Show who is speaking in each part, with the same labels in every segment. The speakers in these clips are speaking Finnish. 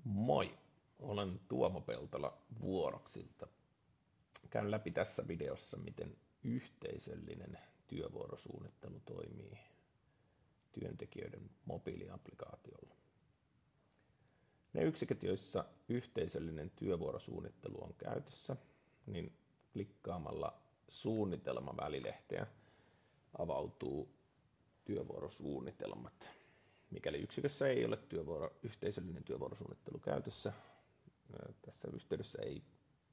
Speaker 1: Moi, olen Tuomo Peltola Vuoroksilta. Käyn läpi tässä videossa, miten yhteisöllinen työvuorosuunnittelu toimii työntekijöiden mobiiliapplikaatiolla. Ne yksiköt, joissa yhteisöllinen työvuorosuunnittelu on käytössä, niin klikkaamalla suunnitelma-välilehteä avautuu työvuorosuunnitelmat. Mikäli yksikössä ei ole yhteisöllinen työvuorosuunnittelu käytössä, tässä yhteydessä ei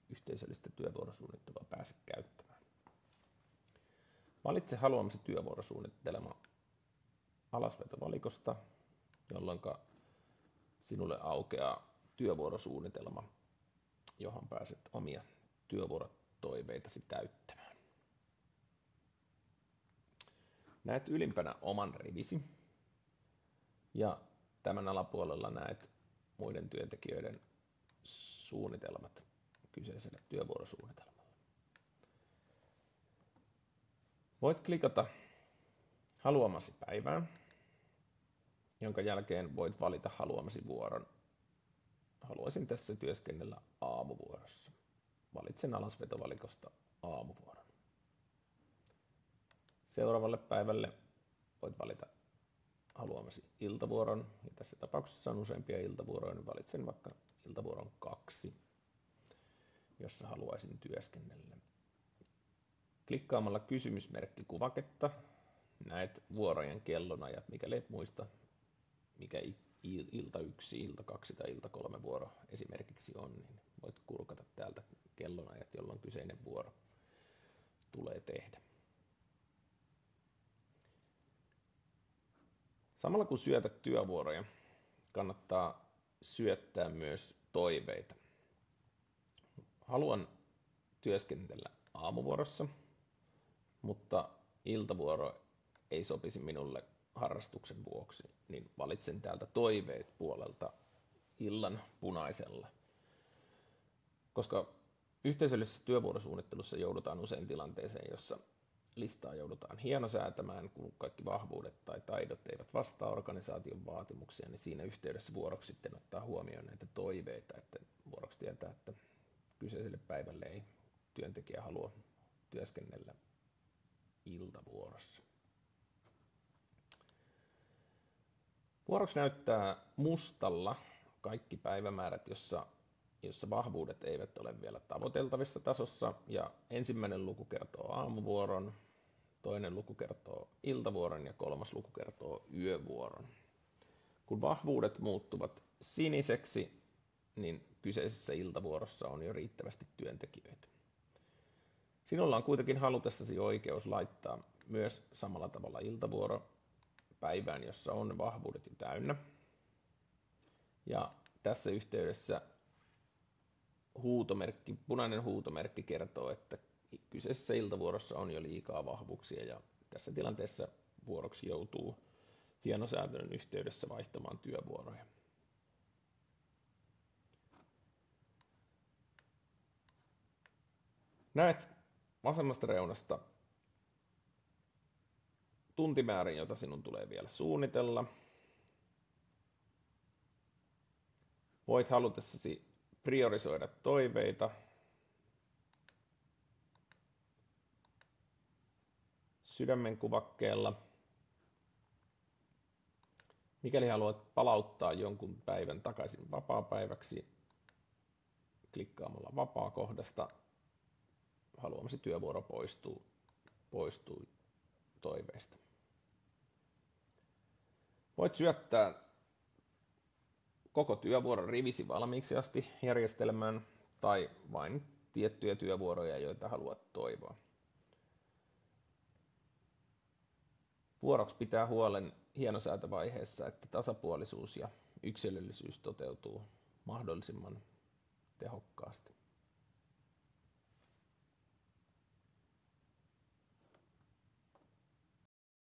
Speaker 1: yhteisöllistä työvuorosuunnittelua pääse käyttämään. Valitse haluamasi työvuorosuunnittelema alasvetovalikosta, jolloin sinulle aukeaa työvuorosuunnitelma, johon pääset omia työvuorotoiveitasi täyttämään. Näet ylimpänä oman rivisi ja tämän alapuolella näet muiden työntekijöiden suunnitelmat kyseiselle työvuorosuunnitelmalle. Voit klikata haluamasi päivään, jonka jälkeen voit valita haluamasi vuoron. Haluaisin tässä työskennellä aamuvuorossa. Valitsen alasvetovalikosta aamuvuoron. Seuraavalle päivälle voit valita haluamasi iltavuoron, ja tässä tapauksessa on useampia iltavuoroja, niin valitsen vaikka iltavuoron 2, jossa haluaisin työskennellä. Klikkaamalla kysymysmerkkikuvaketta näet vuorojen kellonajat, mikäli et muista, mikä ilta 1, ilta 2 tai ilta 3 vuoro esimerkiksi on, niin voit kurkata täältä kellonajat, jolloin kyseinen vuoro tulee tehdä. Samalla kun syötät työvuoroja, kannattaa syöttää myös toiveita. Haluan työskennellä aamuvuorossa, mutta iltavuoro ei sopisi minulle harrastuksen vuoksi, niin valitsen täältä toiveet puolelta illan punaisella. Koska yhteisöllisessä työvuorosuunnittelussa joudutaan usein tilanteeseen, jossa listaa joudutaan hienosäätämään, kun kaikki vahvuudet tai taidot eivät vastaa organisaation vaatimuksia, niin siinä yhteydessä vuoroksi sitten ottaa huomioon näitä toiveita, että vuoroksi tietää, että kyseiselle päivälle ei työntekijä halua työskennellä iltavuorossa. Vuoroksi näyttää mustalla kaikki päivämäärät, jossa vahvuudet eivät ole vielä tavoiteltavissa tasossa, ja ensimmäinen luku kertoo aamuvuoron, toinen luku kertoo iltavuoron ja kolmas luku kertoo yövuoron. Kun vahvuudet muuttuvat siniseksi, niin kyseisessä iltavuorossa on jo riittävästi työntekijöitä. Sinulla on kuitenkin halutessasi oikeus laittaa myös samalla tavalla iltavuoro päivään, jossa on vahvuudet jo täynnä. Ja tässä yhteydessä punainen huutomerkki kertoo, että kyseisessä iltavuorossa on jo liikaa vahvuuksia, ja tässä tilanteessa vuoroksi joutuu hienosäätelyn yhteydessä vaihtamaan työvuoroja. Näet vasemmasta reunasta tuntimäärän, jota sinun tulee vielä suunnitella. Voit halutessasi priorisoida toiveita. Sydämen kuvakkeella. Mikäli haluat palauttaa jonkun päivän takaisin vapaapäiväksi, klikkaamalla vapaa-kohdasta haluamasi työvuoro poistuu toiveista. Voit syöttää koko työvuoron rivisi valmiiksi asti järjestelmään tai vain tiettyjä työvuoroja, joita haluat toivoa. Vuoroksi pitää huolen hienosäätövaiheessa, että tasapuolisuus ja yksilöllisyys toteutuu mahdollisimman tehokkaasti.